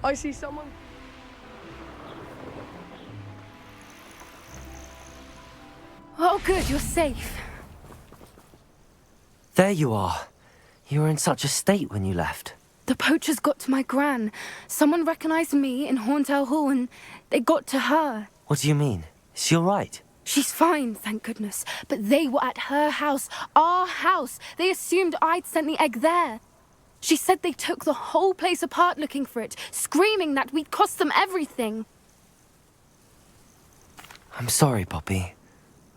I see someone. Oh, good, you're safe. There you are. You were in such a state when you left. The poachers got to my gran. Someone recognized me in Horntail Hall and they got to her. What do you mean? Is she all right? She's fine, thank goodness. But they were at her house, our house. They assumed I'd sent the egg there. She said they took the whole place apart looking for it, screaming that we'd cost them everything. I'm sorry, Poppy.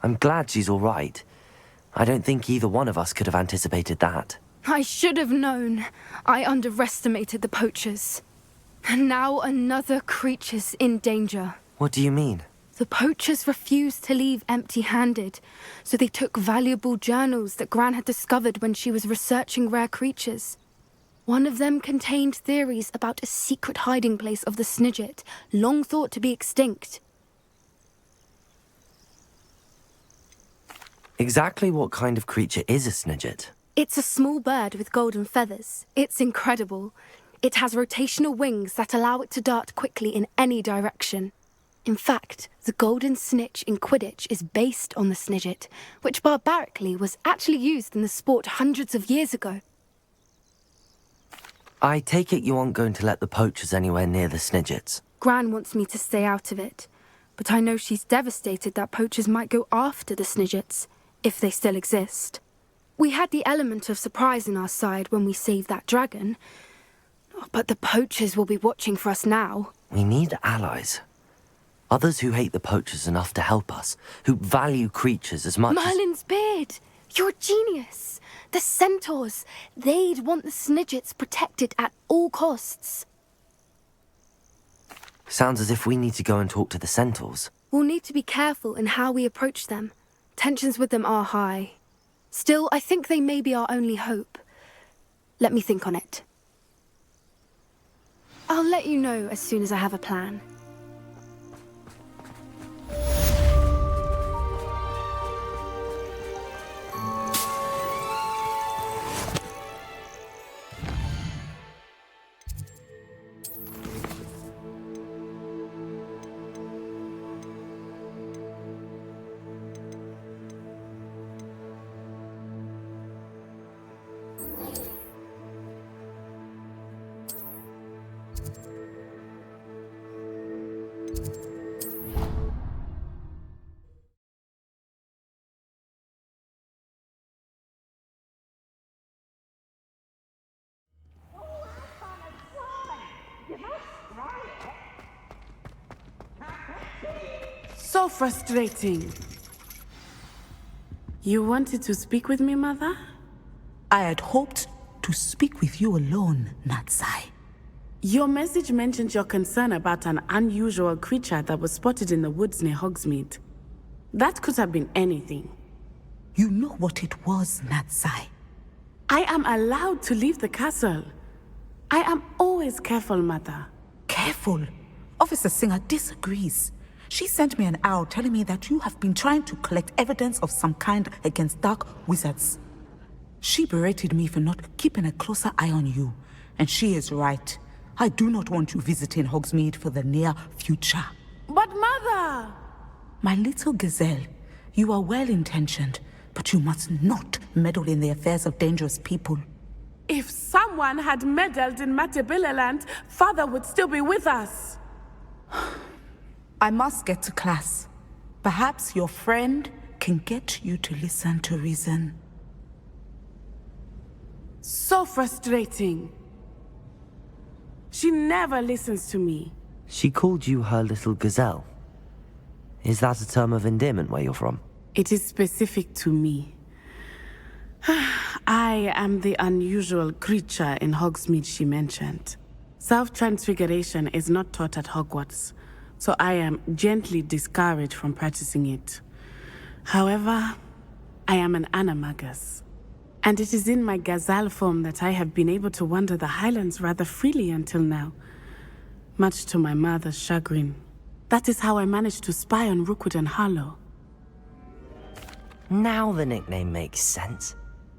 I'm glad she's all right. I don't think either one of us could have anticipated that. I should have known. I underestimated the poachers. And now another creature's in danger. What do you mean? The poachers refused to leave empty-handed, so they took valuable journals that Gran had discovered when she was researching rare creatures. One of them contained theories about a secret hiding place of the Snidget, long thought to be extinct. Exactly what kind of creature is a Snidget? It's a small bird with golden feathers. It's incredible. It has rotational wings that allow it to dart quickly in any direction. In fact, the golden snitch in Quidditch is based on the Snidget, which barbarically was actually used in the sport hundreds of years ago. I take it you aren't going to let the poachers anywhere near the Snidgets. Gran wants me to stay out of it, but I know she's devastated that poachers might go after the Snidgets, if they still exist. We had the element of surprise on our side when we saved that dragon, but the poachers will be watching for us now. We need allies. Others who hate the poachers enough to help us, who value creatures as much Merlin's beard! You're a genius! The centaurs! They'd want the Snidgets protected at all costs. Sounds as if we need to go and talk to the centaurs. We'll need to be careful in how we approach them. Tensions with them are high. Still, I think they may be our only hope. Let me think on it. I'll let you know as soon as I have a plan. So frustrating. You wanted to speak with me, Mother? I had hoped to speak with you alone, Natsai. Your message mentioned your concern about an unusual creature that was spotted in the woods near Hogsmeade. That could have been anything. You know what it was, Natsai. I am allowed to leave the castle. I am always careful, Mother. Careful. Officer Singer disagrees. She sent me an owl telling me that you have been trying to collect evidence of some kind against dark wizards. She berated me for not keeping a closer eye on you, and she is right. I do not want you visiting Hogsmeade for the near future. But Mother! My little gazelle, you are well-intentioned, but you must not meddle in the affairs of dangerous people. If someone had meddled in Matabeleland, Father would still be with us. I must get to class. Perhaps your friend can get you to listen to reason. So frustrating. She never listens to me. She called you her little gazelle. Is that a term of endearment where you're from? It is specific to me. I am the unusual creature in Hogsmeade she mentioned. Self-transfiguration is not taught at Hogwarts, so I am gently discouraged from practicing it. However, I am an animagus, and it is in my gazelle form that I have been able to wander the Highlands rather freely until now, much to my mother's chagrin. That is how I managed to spy on Rookwood and Harlow. Now the nickname makes sense.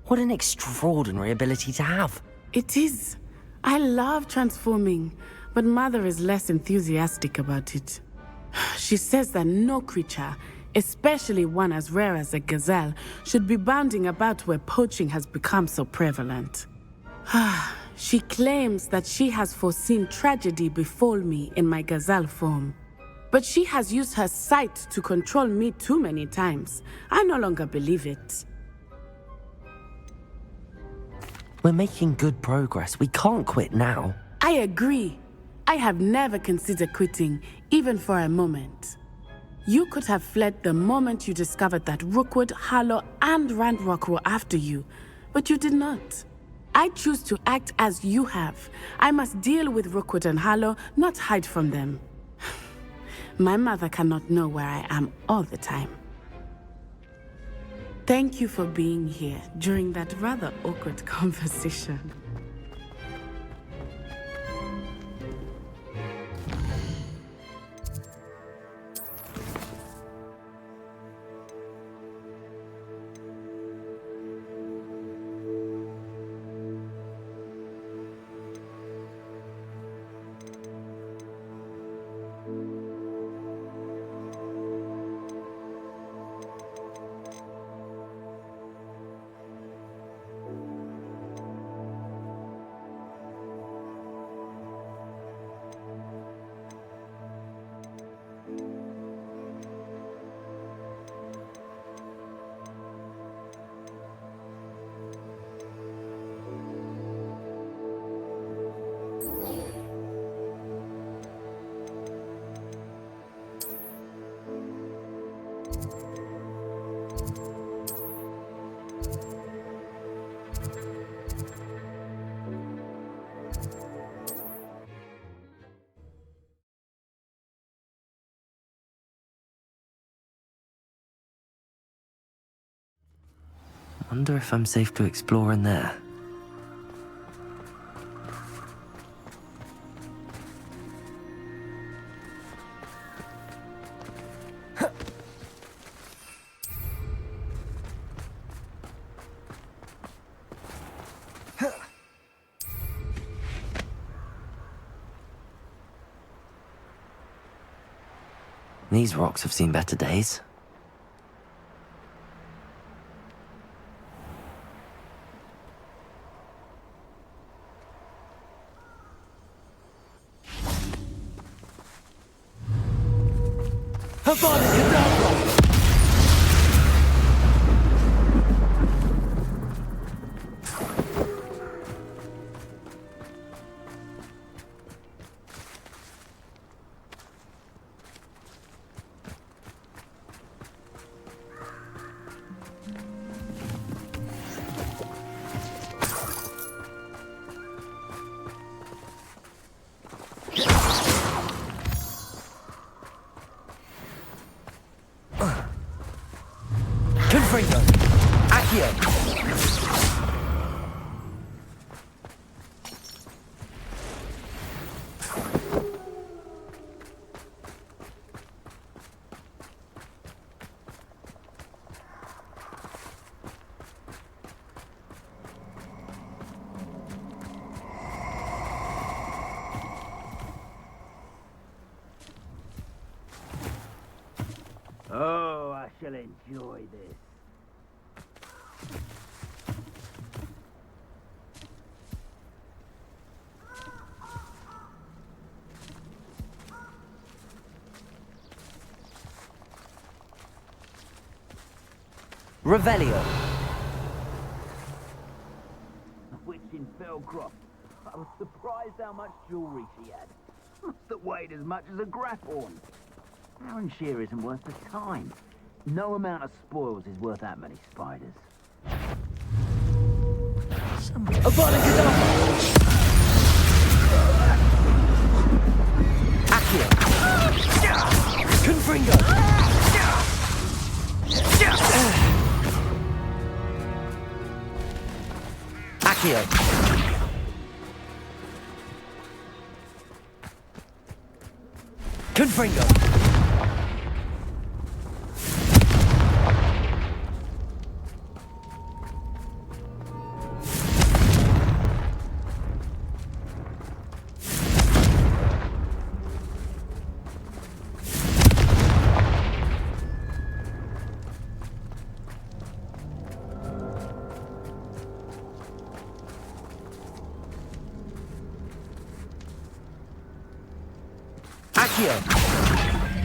What an extraordinary ability to have. It is. I love transforming, but Mother is less enthusiastic about it. She says that no creature, especially one as rare as a gazelle, should be bounding about where poaching has become so prevalent. She claims that she has foreseen tragedy befall me in my gazelle form. But she has used her sight to control me too many times. I no longer believe it. We're making good progress. We can't quit now. I agree. I have never considered quitting, even for a moment. You could have fled the moment you discovered that Rookwood, Harlow, and Randrock were after you, but you did not. I choose to act as you have. I must deal with Rookwood and Harlow, not hide from them. My mother cannot know where I am all the time. Thank you for being here during that rather awkward conversation. Wonder if I'm safe to explore in there. These rocks have seen better days. Oh, I shall enjoy this. Revelio. A witch in Felcroft. I was surprised how much jewelry she had. That weighed as much as a grapphorn. Aaron Shear isn't worth the time. No amount of spoils is worth that many spiders. Accio. Confringo. Accio. Confringo.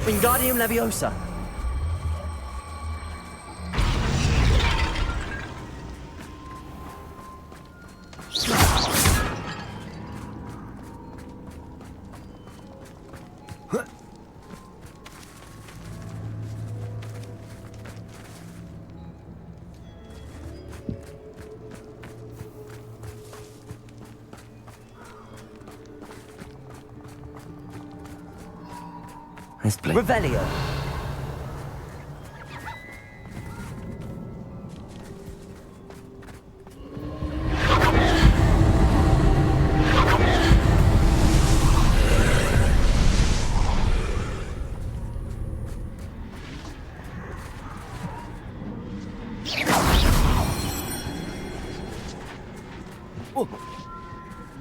Wingardium Leviosa. Revelio.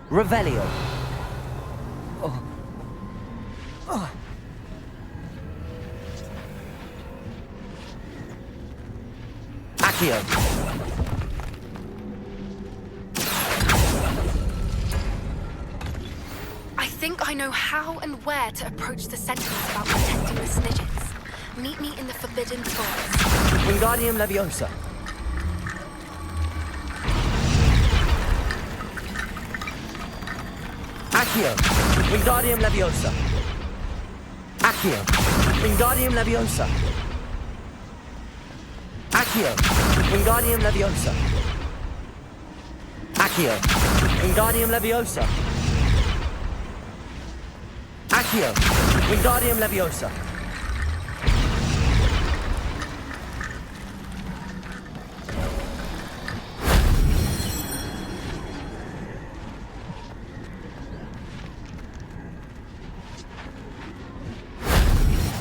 Revelio. Accio. I think I know how and where to approach the Sentinels about protecting the Snidgets. Meet me in the Forbidden Forest. Wingardium Leviosa. Accio. Wingardium Leviosa. Accio. Wingardium Leviosa. Accio. Wingardium Leviosa. Accio. Wingardium Leviosa. Accio. Wingardium Leviosa.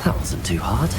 That wasn't too hard.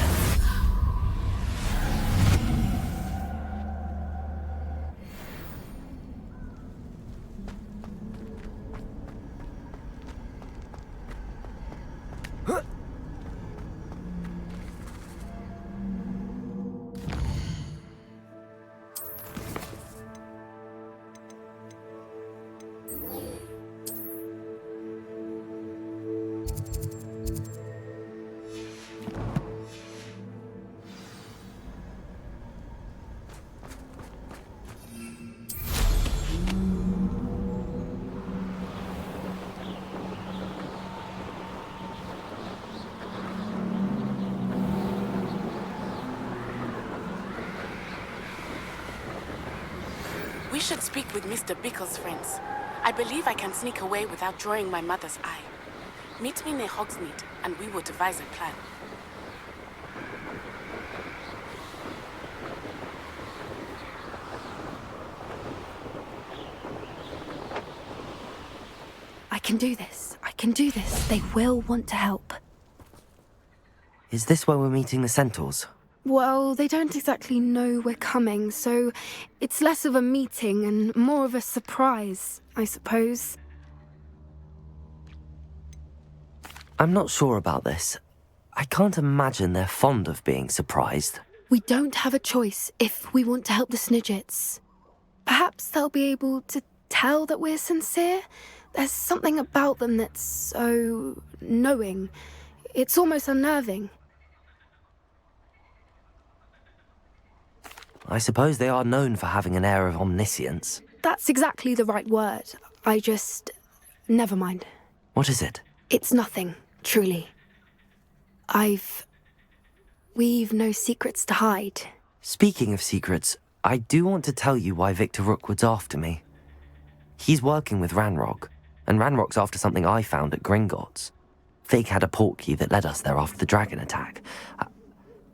We should speak with Mr. Bickle's friends. I believe I can sneak away without drawing my mother's eye. Meet me near Hogsmeade, and we will devise a plan. I can do this. I can do this. They will want to help. Is this where we're meeting the Centaurs? Well, they don't exactly know we're coming, so it's less of a meeting and more of a surprise, I suppose. I'm not sure about this. I can't imagine they're fond of being surprised. We don't have a choice if we want to help the Snidgets. Perhaps they'll be able to tell that we're sincere. There's something about them that's so knowing. It's almost unnerving. I suppose they are known for having an air of omniscience. That's exactly the right word. Never mind. What is it? It's nothing, truly. We've no secrets to hide. Speaking of secrets, I do want to tell you why Victor Rookwood's after me. He's working with Ranrock, and Ranrock's after something I found at Gringotts. Fig had a portkey that led us there after the dragon attack.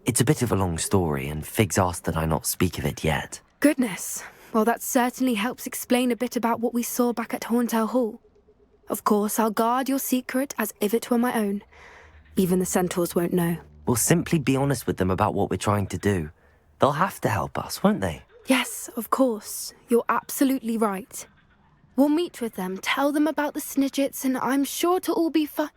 It's a bit of a long story, and Fig's asked that I not speak of it yet. Goodness. Well, that certainly helps explain a bit about what we saw back at Horntail Hall. Of course, I'll guard your secret as if it were my own. Even the Centaurs won't know. We'll simply be honest with them about what we're trying to do. They'll have to help us, won't they? Yes, of course. You're absolutely right. We'll meet with them, tell them about the Snidgets, and I'm sure to all be fine.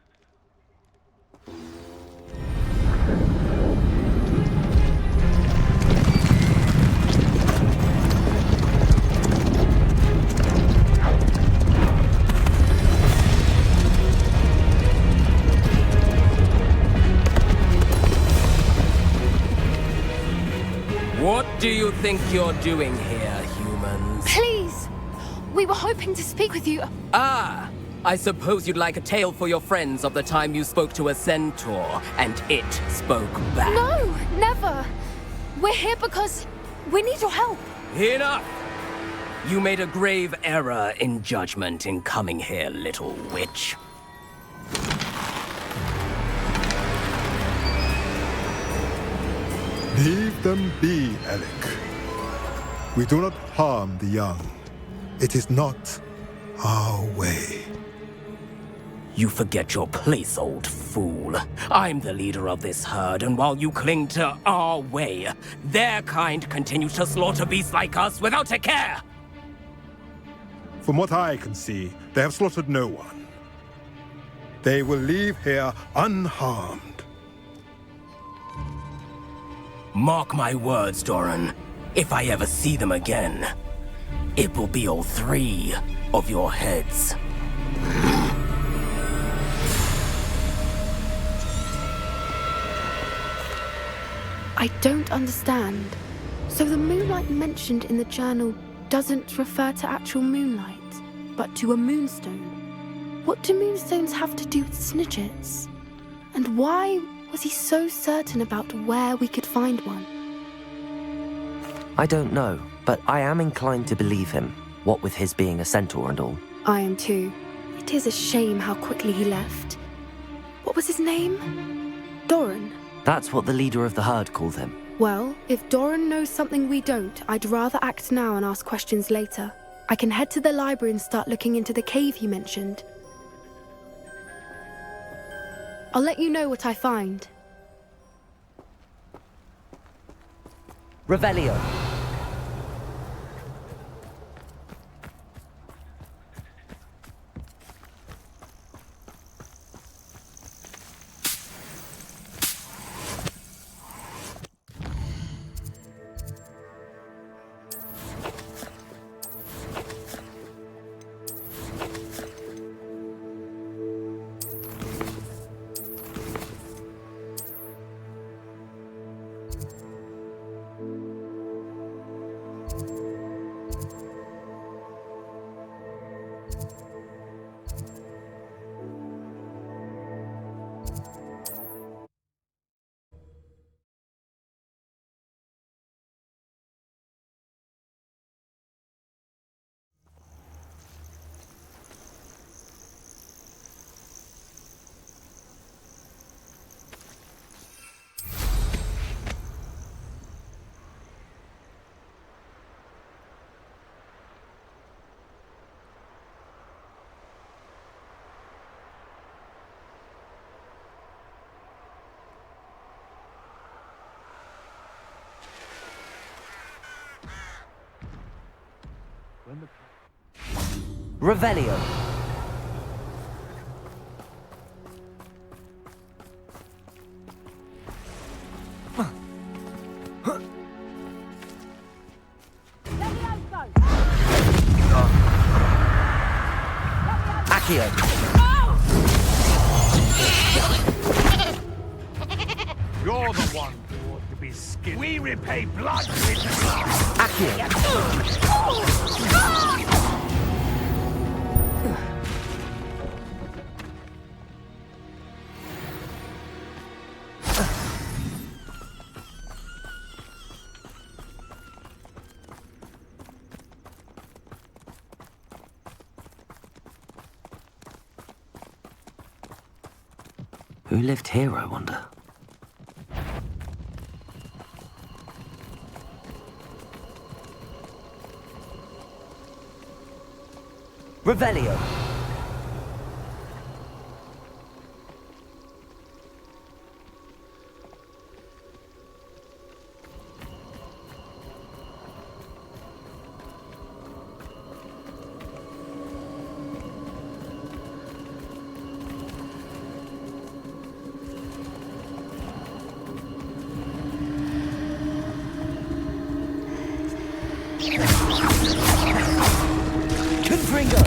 do you think you're doing here, humans? Please! We were hoping to speak with you. Ah, I suppose you'd like a tale for your friends of the time you spoke to a centaur, and it spoke back. No, never. We're here because we need your help. Enough! You made a grave error in judgment in coming here, little witch. Leave them be, Alec. We do not harm the young. It is not our way. You forget your place, old fool. I'm the leader of this herd, and while you cling to our way, their kind continue to slaughter beasts like us without a care! From what I can see, they have slaughtered no one. They will leave here unharmed. Mark my words, Doran. If I ever see them again, it will be all 3 of your heads. I don't understand. So the moonlight mentioned in the journal doesn't refer to actual moonlight, but to a moonstone. What do moonstones have to do with snidgets? And why was he so certain about where we could find one? I don't know, but I am inclined to believe him, what with his being a centaur and all. I am too. It is a shame how quickly he left. What was his name? Doran. That's what the leader of the herd called him. Well, if Doran knows something we don't, I'd rather act now and ask questions later. I can head to the library and start looking into the cave he mentioned. I'll let you know what I find. Revelio. Revelio. Accio. You're the one who ought to be skinned. We repay blood with blood. Accio. Who lived here, I wonder? Revelio. Confringo.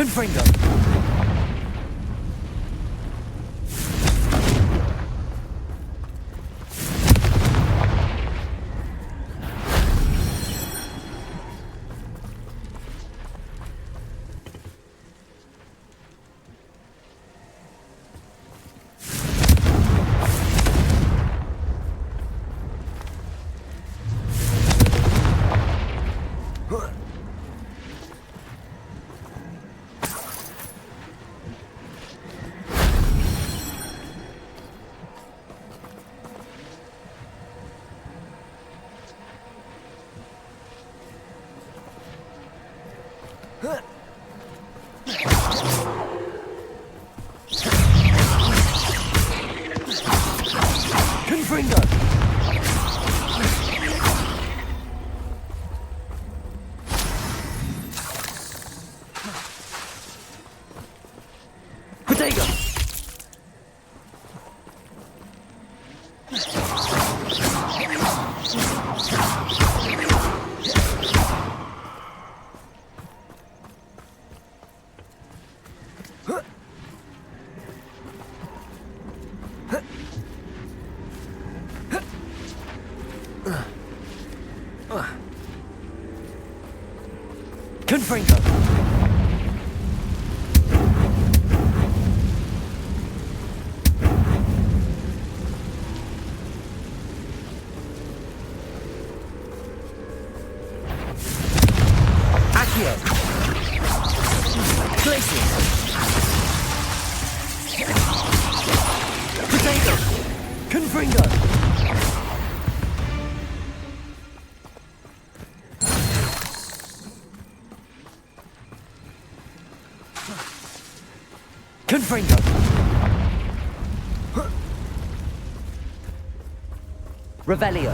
Confringo! Confringo! Potato! Confringo! Accio! Glacier! Potato! Confringo! Confringo! Revelio!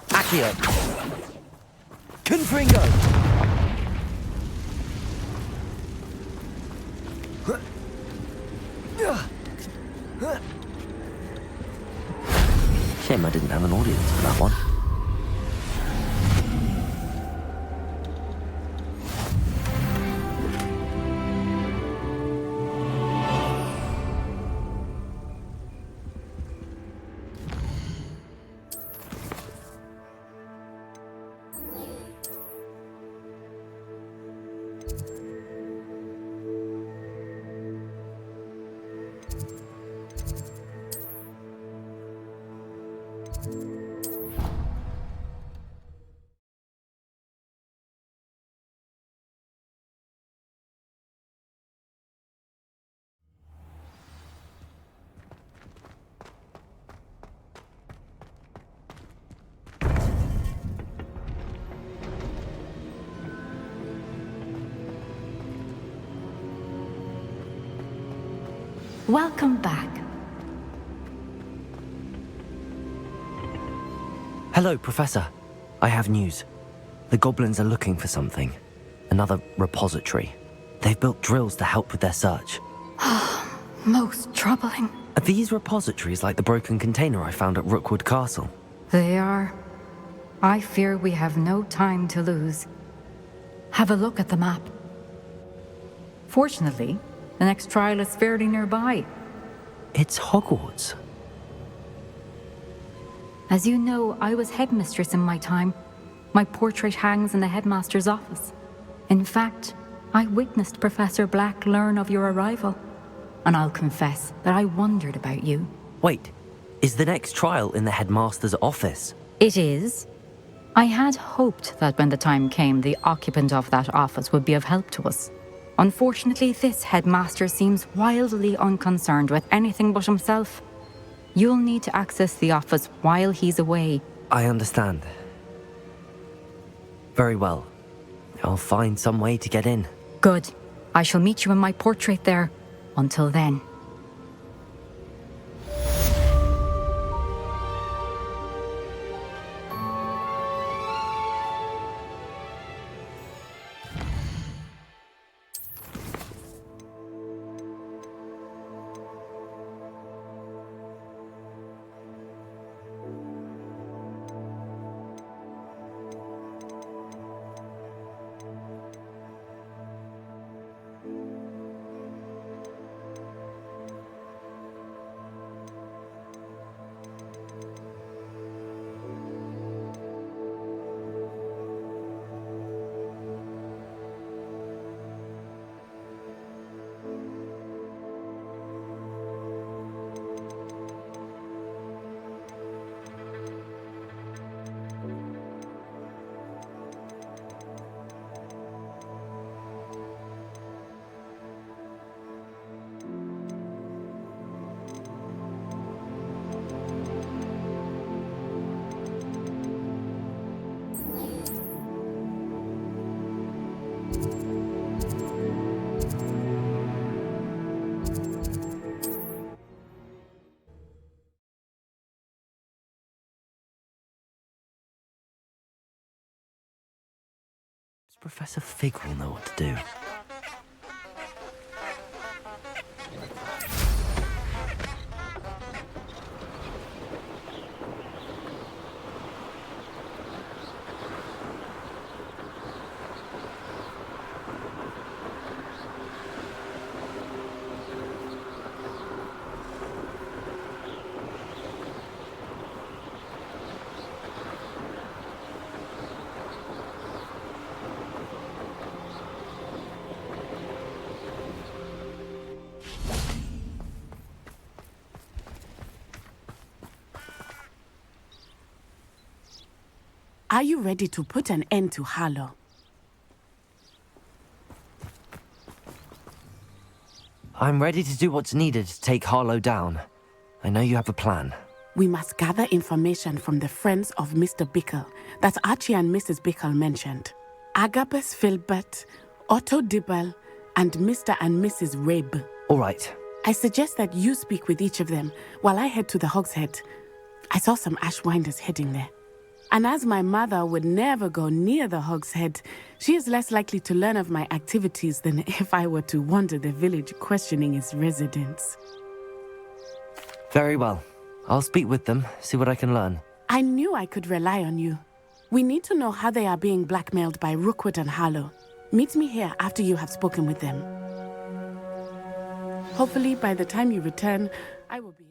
Accio! Confringo! Shame I didn't have an audience for that one. Welcome back. Hello, Professor. I have news. The goblins are looking for something. Another repository. They've built drills to help with their search. Most troubling. Are these repositories like the broken container I found at Rookwood Castle? They are. I fear we have no time to lose. Have a look at the map. Fortunately, the next trial is fairly nearby. It's Hogwarts. As you know, I was headmistress in my time. My portrait hangs in the headmaster's office. In fact, I witnessed Professor Black learn of your arrival. And I'll confess that I wondered about you. Wait, is the next trial in the headmaster's office? It is. I had hoped that when the time came, the occupant of that office would be of help to us. Unfortunately, this headmaster seems wildly unconcerned with anything but himself. You'll need to access the office while he's away. I understand. Very well. I'll find some way to get in. Good. I shall meet you in my portrait there. Until then. Professor Fig will know what to do. Are you ready to put an end to Harlow? I'm ready to do what's needed to take Harlow down. I know you have a plan. We must gather information from the friends of Mr. Bickle that Archie and Mrs. Bickle mentioned. Agabus Filbert, Otto Dibble, and Mr. and Mrs. Rabe. All right. I suggest that you speak with each of them while I head to the Hog's Head. I saw some Ashwinders heading there. And as my mother would never go near the Hog's Head, she is less likely to learn of my activities than if I were to wander the village questioning its residents. Very well. I'll speak with them, see what I can learn. I knew I could rely on you. We need to know how they are being blackmailed by Rookwood and Harlow. Meet me here after you have spoken with them. Hopefully, by the time you return, I will be